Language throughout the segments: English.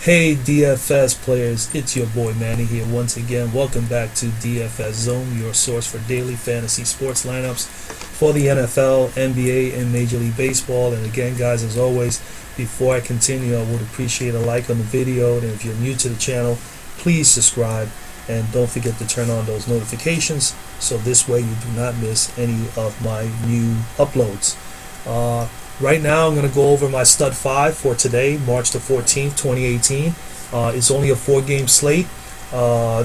Hey DFS players, it's your boy Manny here once again. Welcome back to DFS Zone, your source for daily fantasy sports lineups for the NFL, NBA, and Major League Baseball. And again, guys, as always, before I continue, I would appreciate a like on the video. And if you're new to the channel, please subscribe and don't forget to turn on those notifications so this way you do not miss any of my new uploads. Right now, I'm going to go over my stud 5 for today, March the 14th, 2018. It's only a 4-game slate. Real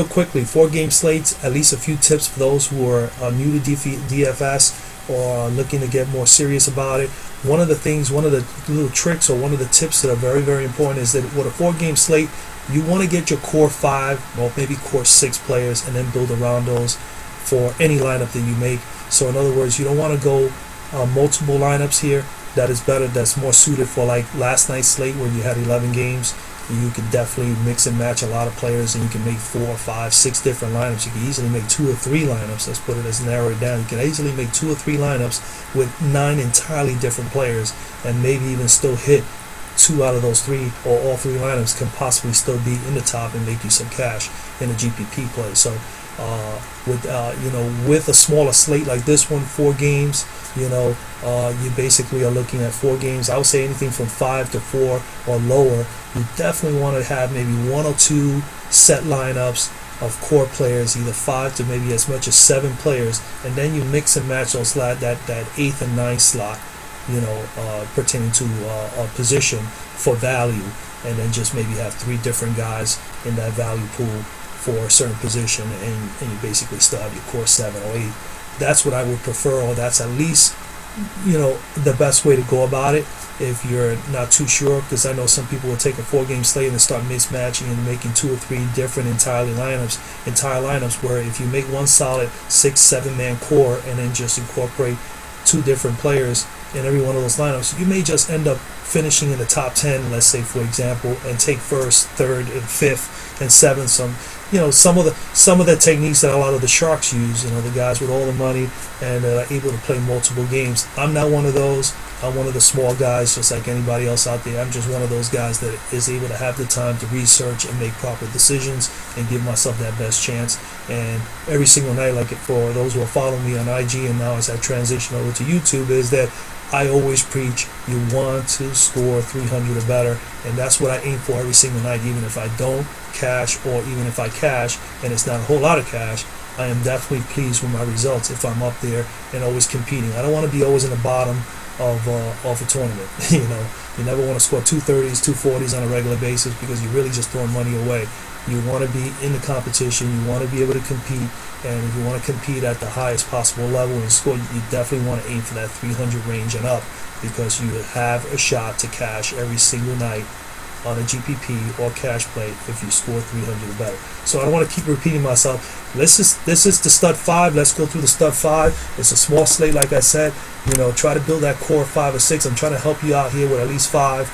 quickly, 4-game slates, at least a few tips for those who are new to DFS or are looking to get more serious about it. One of the little tricks or one of the tips that are very, very important is that with a 4-game slate, you want to get your core 5 or maybe core 6 players and then build around those for any lineup that you make. So in other words, you don't want to go multiple lineups here. That is better. That's more suited for like last night's slate where you had 11 games. You can definitely mix and match a lot of players, and you can make 4, 5, 6 different lineups. You can easily make 2 or 3 lineups. Let's put it, let's narrow it down. You can easily make 2 or 3 lineups with 9 entirely different players, and maybe even still hit 2 out of those 3, or all 3 lineups can possibly still be in the top and make you some cash in a GPP play. So with a smaller slate like this one, 4 games, you basically are looking at 4 games. I would say anything from 5 to 4 or lower. You definitely want to have maybe 1 or 2 set lineups of core players, either 5 to maybe as much as 7 players, and then you mix and match those that 8th and 9th slot, pertaining to a position for value, and then just maybe have 3 different guys in that value pool for a certain position, and you basically still have your core 7 or 8. That's what I would prefer, or that's at least the best way to go about it if you're not too sure, because I know some people will take a 4-game slate and start mismatching and making 2 or 3 different entire lineups, where if you make one solid 6-7 man core and then just incorporate 2 different players in every one of those lineups, you may just end up finishing in the top 10, let's say for example, and take 1st, 3rd, and 5th, and 7th. Some of the techniques that a lot of the sharks use, the guys with all the money and are able to play multiple games. I'm not one of those. I'm one of the small guys, just like anybody else out there. I'm just one of those guys that is able to have the time to research and make proper decisions and give myself that best chance. And every single night, like for those who are following me on IG, and now as I transition over to YouTube, is that I always preach you want to score 300 or better, and that's what I aim for every single night. Even if I don't cash, or even if I cash and it's not a whole lot of cash, I am definitely pleased with my results if I'm up there and always competing. I don't want to be always in the bottom of a tournament. You never want to score 230s, 240s on a regular basis, because you're really just throwing money away. You want to be in the competition. You want to be able to compete, and if you want to compete at the highest possible level and score, you definitely want to aim for that 300 range and up, because you have a shot to cash every single night on a GPP or cash play if you score 300 or better. So I don't want to keep repeating myself. This is the stud 5. Let's go through the stud 5. It's a small slate, like I said. Try to build that core 5 or 6. I'm trying to help you out here with at least 5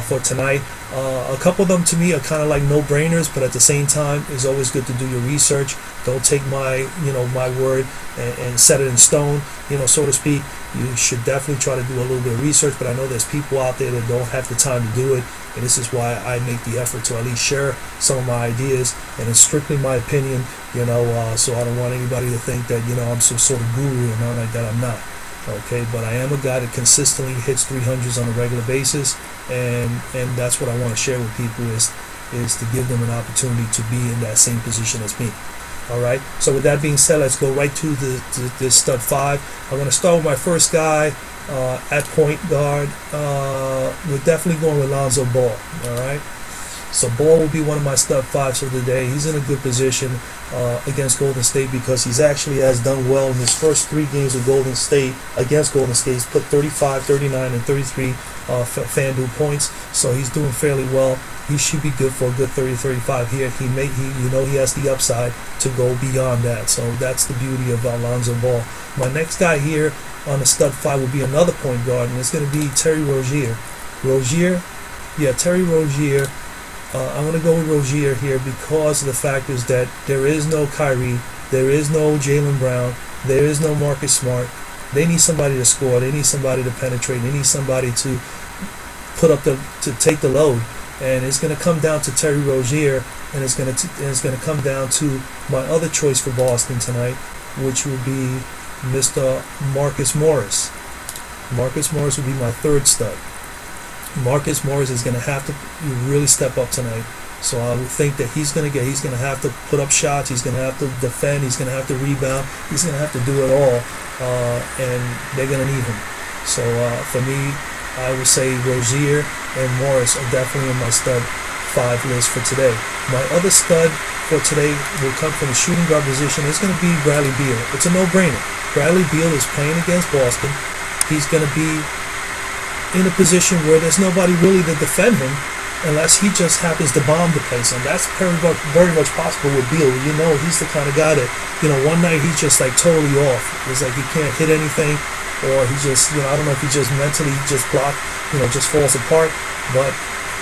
for tonight. A couple of them to me are kind of like no-brainers, but at the same time, it's always good to do your research. Don't take my my word and set it in stone, so to speak. You should definitely try to do a little bit of research, but I know there's people out there that don't have the time to do it, and this is why I make the effort to at least share some of my ideas, and it's strictly my opinion, so I don't want anybody to think that, I'm some sort of guru or not like that. I'm not. Okay, but I am a guy that consistently hits 300s on a regular basis, and that's what I want to share with people is to give them an opportunity to be in that same position as me. Alright, so with that being said, let's go right to this stud 5. I'm going to start with my first guy at point guard. We're definitely going with Lonzo Ball. Alright, so Ball will be one of my stud 5s of the day. He's in a good position against Golden State, because he's actually has done well in his first 3 games with Golden State. Against Golden State, he's put 35, 39, and 33 Fanduel points, so he's doing fairly well. He should be good for a good 30-35 here. He has the upside to go beyond that. So that's the beauty of Lonzo Ball. My next guy here on the stud 5 will be another point guard, and it's going to be Terry Rozier. Terry Rozier. I'm going to go with Rozier here because the fact is that there is no Kyrie, there is no Jaylen Brown, there is no Marcus Smart. They need somebody to score. They need somebody to penetrate. They need somebody to put up to take the load. And it's going to come down to Terry Rozier, and it's going to come down to my other choice for Boston tonight, which will be Mr. Marcus Morris. Marcus Morris will be my third stud. Marcus Morris is going to have to really step up tonight. So I would think that he's going to have to put up shots. He's going to have to defend. He's going to have to rebound. He's going to have to do it all, and they're going to need him. So for me, I would say Rozier and Morris are definitely in my stud 5 list for today. My other stud for today will come from the shooting guard position. It's going to be Bradley Beal. It's a no-brainer. Bradley Beal is playing against Boston. He's going to be in a position where there's nobody really to defend him unless he just happens to bomb the place, and that's very much possible with Beal. You know, he's the kind of guy that, one night he's just like totally off. It's like he can't hit anything, or he just, I don't know if he just mentally just just falls apart, but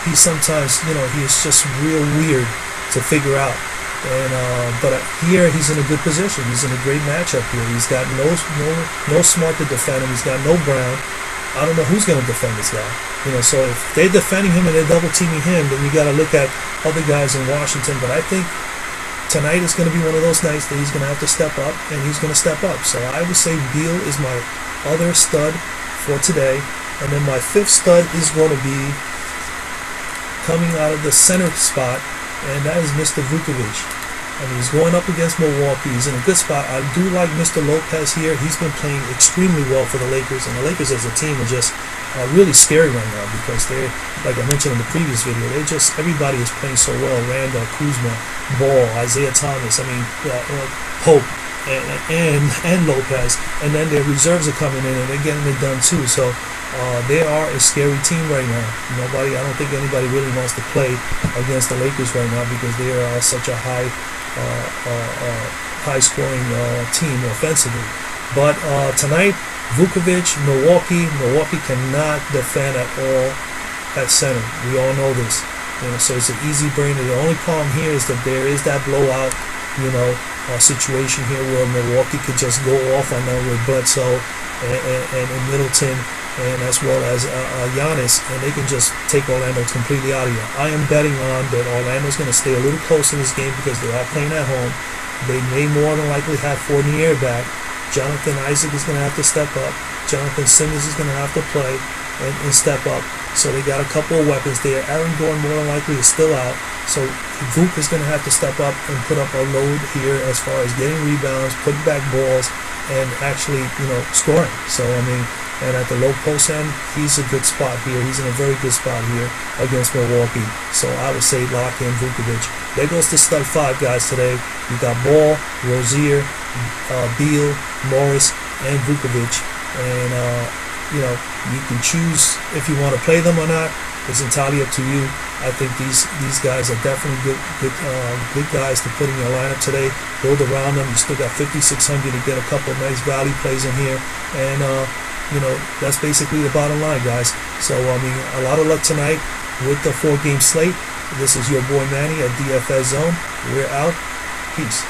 he sometimes, he's just real weird to figure out. And but here he's in a good position. He's in a great matchup here. He's got no Smart to defend him. He's got no Brown. I don't know who's going to defend this guy. So if they're defending him and they're double teaming him, then you got to look at other guys in Washington. But I think tonight is going to be one of those nights that he's going to have to step up, and he's going to step up. So I would say Beal is my other stud for today. And then my 5th stud is going to be coming out of the center spot, and that is Mr. Vukovic. He's going up against Milwaukee. He's in a good spot. I do like Mr. Lopez here. He's been playing extremely well for the Lakers, and the Lakers as a team are just really scary right now because they're, like I mentioned in the previous video, everybody is playing so well. Randall, Kuzma, Ball, Isaiah Thomas, Pope, and Lopez, and then their reserves are coming in and they're getting it done too. So they are a scary team right now. I don't think anybody really wants to play against the Lakers right now because they are such a high-scoring team offensively. But tonight, Vukovic, Milwaukee cannot defend at all at center. We all know this. So it's an easy brainer. The only problem here is that there is that blowout, situation here where Milwaukee could just go off on them with Bledsoe and Middleton, and as well as Giannis, and they can just take Orlando completely out of here. I am betting on that Orlando's going to stay a little close in this game because they are playing at home. They may more than likely have Fournier back. Jonathan Isaac is going to have to step up. Jonathan Simmons is going to have to play and step up. So they got a couple of weapons there. Aaron Gordon more than likely is still out. So Vuk is going to have to step up and put up a load here as far as getting rebounds, putting back balls, and actually, scoring. So, and at the low post end, he's a good spot here. He's in a very good spot here against Milwaukee. So I would say lock in Vukovic. There goes the stud 5 guys today. You got Ball, Rozier, Beal, Morris, and Vukovic. And, you can choose if you want to play them or not. It's entirely up to you. I think these guys are definitely good guys to put in your lineup today. Build around them. You still got 5,600 to get a couple of nice value plays in here. And, that's basically the bottom line, guys. So, a lot of luck tonight with the 4-game slate. This is your boy Manny at DFS Zone. We're out. Peace.